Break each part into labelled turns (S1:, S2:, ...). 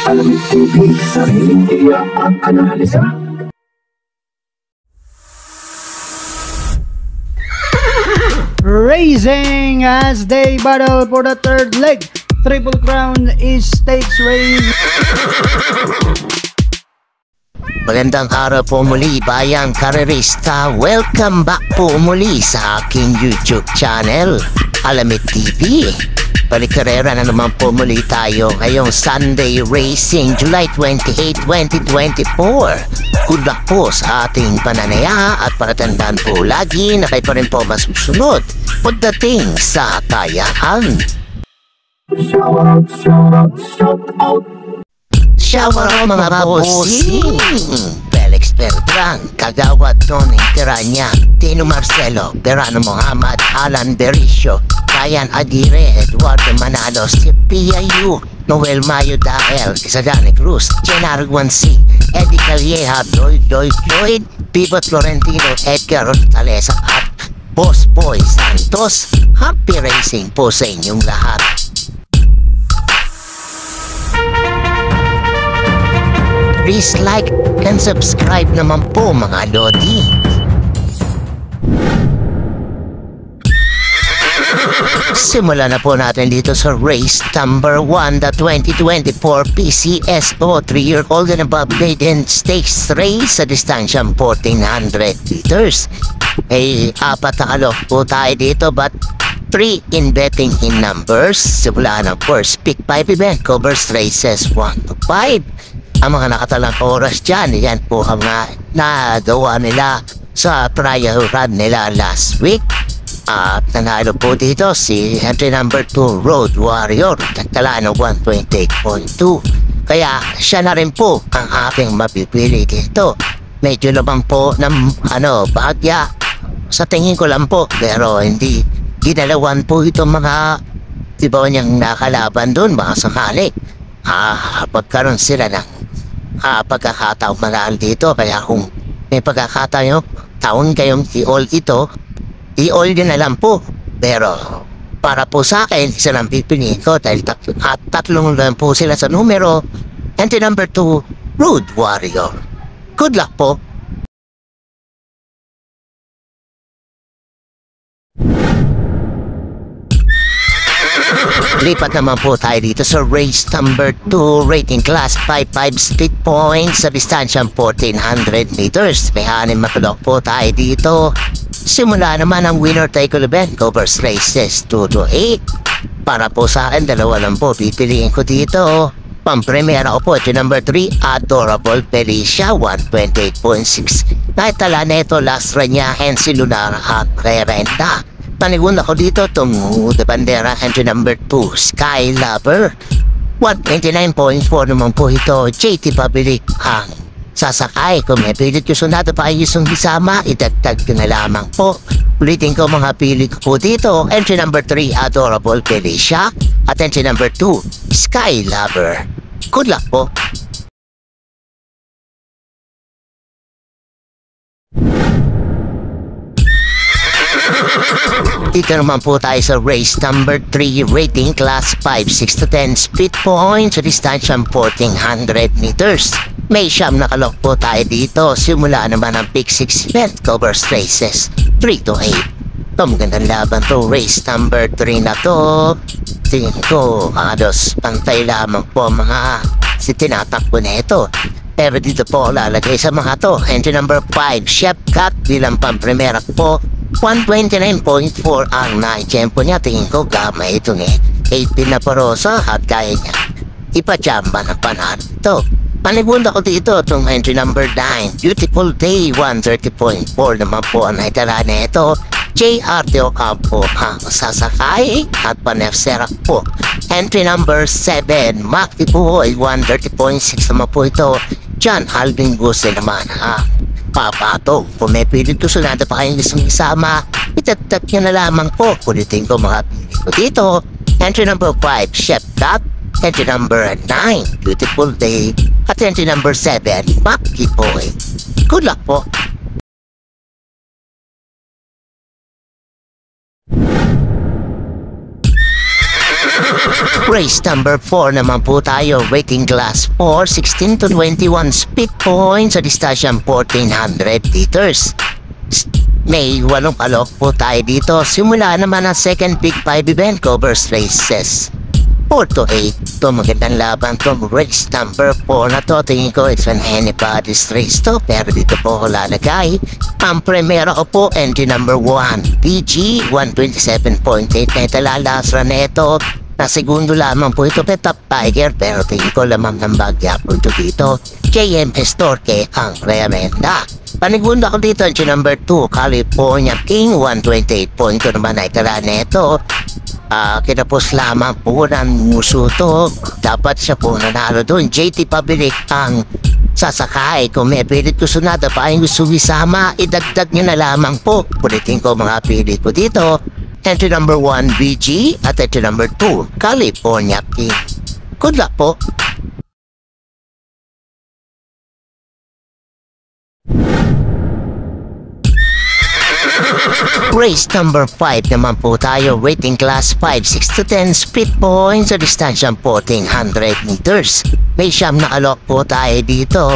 S1: Alamig TV, sariling tiyak at analisa.
S2: Racing as they battle for the third leg. Triple Crown is stakes race.
S3: Magandang araw po muli, bayang karerista. Welcome back po muli sa aking YouTube channel, Alamid TV. Balikarera na naman po muli tayo ngayong Sunday Racing, July 28, 2024. Good luck po sa ating pananaya at palatandaan po lagi na kayo pa rin po masusunod pagdating sa tayahan. Shower out mga bossing! Felix Beltran, Kagawad Tony Tiranya, Tino Marcelo, Berano Muhammad, Alan Berisio, Ryan Aguirre, Eduardo Manalo, Pia Yu, Noel Mayo Dahel, Isadani Cruz, Gennaro Guanci, Eddie Calleja, Lloyd, Pivot Florentino, Edgar Hortaleza at Boss Boy Santos. Happy racing po sa inyong lahat. Please like and subscribe naman po mga Lodi. Simulan na po natin dito sa race number 1, the 2024 PCSO 3-year-old and above maiden stakes race sa distansyang 1400 meters. Ay apat na kalok po tayo dito but 3 in betting in numbers. Simulan ng first pick 5 event covers races 1 to 5. Ang mga nakatalang oras dyan, yan po ang nagawa nila sa trial run nila last week. At nanalo po dito si entry number 2 Road Warrior, nagtala ng 128.2. Kaya siya na rin po ang aking mapipili dito. Medyo naman po ng bagya sa tingin ko lang po, pero hindi ginalawan po itong mga iba niyang nakalaban doon, mga sakali. Pagkaroon sila ng pagkakataong manahal dito. Kaya kung may pagkakataon taon kayong i-all ito, i-all nyo na lang po. Pero para po sa akin, isa lang pipiliin ko dahil tatlong lang po sila sa numero. Entry number 2 Road Warrior. Good luck po. Lipat naman po tayo dito sa race number 2, rating class 5-5 split points sa distansyang 1400 meters. May 6 matulok po tayo dito. Simula naman ang winner take all event covers races 2 to 8. Para po sa akin, dalawa lang po pipiliin ko dito. Pampremera ko po, ito number 3, Adorable Felicia, 128.6. Naitala na ito last run niya, Hensi Lunar at Rerenda. Panigun ako dito itong the bandera entry number 2 Sky Lover, 129.4 naman po ito. JT Pabilik ang sasakay. Kung may pilit ko sunado pa ayos yung isama, idagdag ko na lamang po. Ulitin ko mga pili ko po dito. Entry number 3 Adorable Felicia at entry number 2 Sky Lover. Good luck po. Dito naman po tayo sa race number 3, rating class 5, 6 to 10 split points sa distansyang 1400 meters. May siyam na kalok po tayo dito. Simula naman ang pick 6 event covers races 3 to 8. Magandang laban to, race number 3 na to. Tingin ko halos pantay lamang po mga tinatakbo na ito. Pero dito po lalagay sa mga to. Entry number 5 Chef Cat bilang pampremera po, 129.4 ang na-tempo niya. Tingin ko gamay ito 8 pin na porosa at kaya niya ipachamba na panalo ito. Panibunda ko dito itong entry number 9 Beautiful Day, 130.4 naman po ang naitala na ito. JR Teocampo ang sasakay at panefserak po. Entry number 7 Macti Puhoy, 130.6 naman po ito. John Alvin Guse naman papato. Kung may pilit ko sunada pa kayong isang isama, itatag nyo na lamang po. Kulitin ko mga pilit ko dito. Entry number 5 Chef Cat, entry number 9 Beautiful Day at entry number 7 Macti Puhoy. Good luck po. Race number 4 naman po tayo, rating class 4, 16 to 21 speed points sa distansyang 1400 meters. May 8 alok po tayo dito. Simula naman ang second Big 5 event covers races 4 to 8. Ito magandang laban to. Race number 4 na to. Tingin ko it's an anybody's race to. Pero dito po ako lalagay ang primera ko po, entry number 1 PG 127.8 na italalasra na ito. Na segundo lamang po ito kay Top Tiger, pero tingin ko lamang ng bagya po ito dito. JM Estorque ang remenda. Panigunda ko dito entry number 2 California King 128.2 naman ay tala neto. Kinapos lamang po ng muso to. Dapat siya po nanalo doon. JT Pabilik ang sasakay. Kung may pilit ko sunada pa yung gusto isama, idagdag nyo na lamang po. Pulitin ko mga pilit ko dito. Entry number 1 BG at entry number 2 California King. Good luck po. Race number 5 naman po tayo, rating class 5, 6 to 10 speed points sa distansyang 1400 meters. May siyam na alok po tayo dito.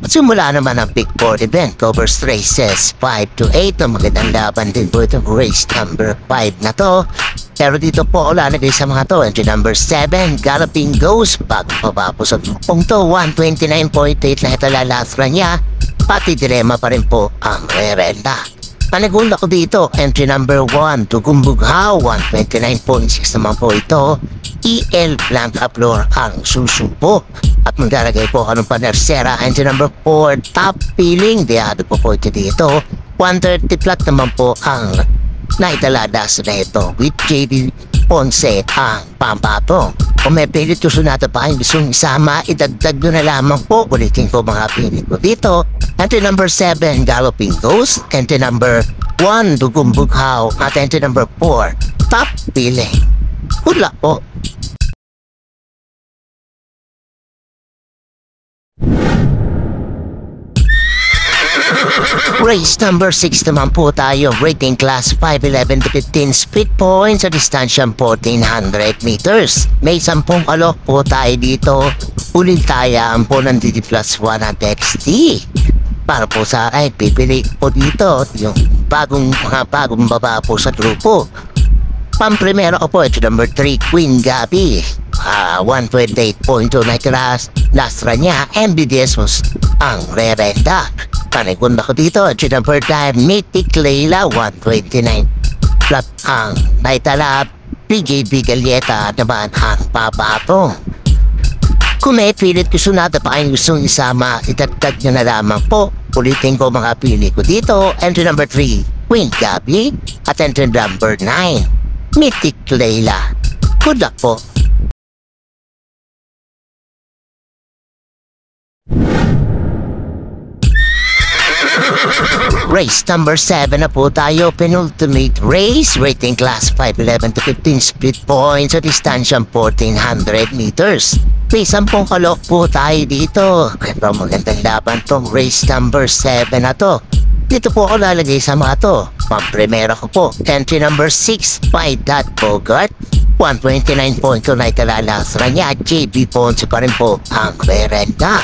S3: Simula naman ang Big 4 event covers races 5 to 8. Ang magandang laban din po itong race number 5 na to. Pero dito po ako lalagay sa mga to. Entry number 7 Galloping Ghost. Bago pa ba po sa grupong to, 129.8 na ito lalasra niya. Pati direma pa rin po ang rerenda. Panigunda ko dito, entry number 1 Tugumbughaw 129.6 naman po ito. EL Blanca Flor ang susupo. At maglalagay po anong panersera, entry number 4 Top Feeling. Diado po ito dito. 130 flat naman po ang naitaladas na ito with JD Ponce ang pampatong. Kung may pilit ko sunata pa yung gustong isama, idagdag nyo na lamang po. Ulitin ko mga pilit ko dito. Entry number 7 Galloping Ghost. Entry number 1 Dugumbughaw. At entry number 4 Top Feeling. Good luck po. Race number 6 naman po tayo, rating class 5, 11 to 15 speed points sa distansyang 1400 meters. May 10 alok po tayo dito. Ulintayaan po ng DD plus 1 at XT. Para po sa akin, pipili po dito yung mga bagong baba po sa grupo. Pamprimero ko po, ito number 3 Queen Gabi. 128.2 na class. Lastra niya, MBDS was ang rerenda. Panigunda ko dito, ito number 5 Mythic Layla 129. Flat ang naitalab. PJB Galieta naman ang pabatong. Kung may pilit ko sunada pa kayong gustong isama, itagtag nyo na lamang po. Ulitin ko mga pili ko dito. Entry number 3 Queen Gabi. At entry number 9 Mythic Layla. Good luck po. Race number 7 na po tayo, penultimate race, rating class 5, 11 to 15 speed points sa distansyang 1400 meters. May 10 kalok po tayo dito. Pero magandang laban tong race number 7 na to. Dito po ako lalagay sa mga to. Pamprimera ko po, entry number 6, Fight That Bogart. 129.2 na italalasra niya. JB Ponce pa rin po ang rerenda.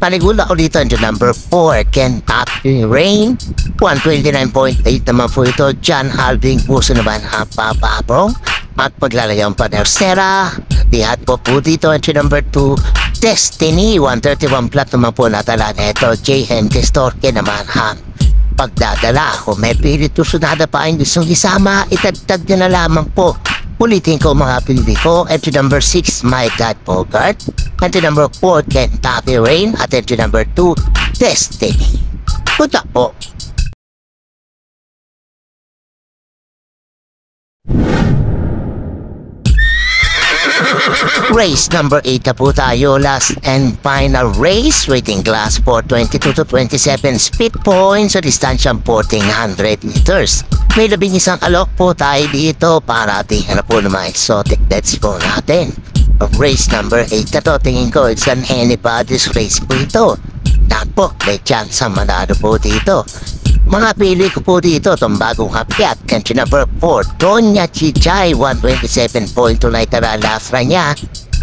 S3: Panigula ko dito into number 4, Kentucky Rain. 129.8 naman po ito. John Alving Puso naman ang papabong. At paglalagay ang panersera. Dihat po dito into number 2, Destiny. 131 flat naman po natala na ito. JM Estorque naman ang pagdadala. Kung may pilit o sunada pa ang gustong isama, itagtag nyo na lamang po. Ulitin ko mga pili ko. Entry number 6, My God Bogart. Entry number 4, Kentucky Rain. At entry number 2, Destiny. Good luck po. Race number 8 na po tayo, last and final race, rating class 4, 22 to 27 speed points sa distansyang 1400 meters. May 11 alok po tayo dito para tingnan na po ng mga exotic bets po natin. Race number 8 na to, tingin ko it's an anybody's race po ito. Lahat po, may chance ang manalo po dito. Mga pili ko po dito itong bagong hakyat. Entry number 4, Donya Chichay, 127.2 literal lafra niya.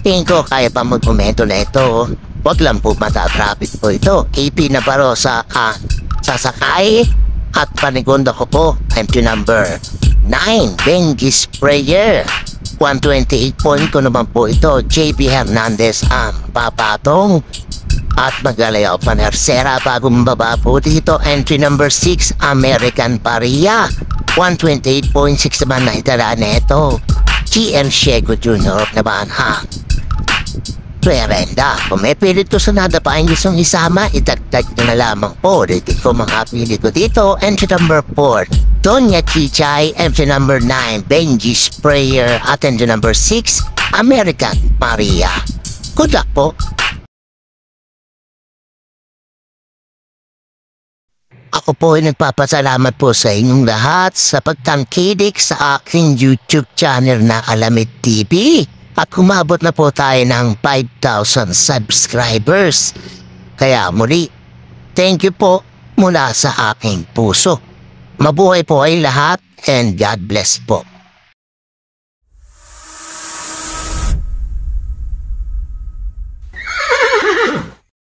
S3: Tingin ko kaya pa mag-momento na ito. Huwag lang po matatrapit po ito. AP Navarro sa sasakay. At panigunda ko po, entry number 9, Benji Sprayer. 128 point ko naman po ito, JP Hernandez ang papatong. At magalayaw pa na Hersera bagong baba po dito, entry number 6, American Paria. 128.6 naman na itala na ito. GM Shego Jr. naman ha. Twerenda, kung may pilit ko sa nadapain gustong isama, idagdag nyo na lamang po. Rating ko mga pili ko dito, entry number 4, Donya Chichay, entry number 9, Benji Sprayer, at entry number 6, American Maria. Good luck po. Ako po ay nagpapasalamat po sa inyong lahat sa pagtangkilik sa aking YouTube channel na Alamid TV. At kumabot na po tayo ng 5,000 subscribers. Kaya muli, thank you po mula sa aking puso. Mabuhay po ay lahat and God bless po.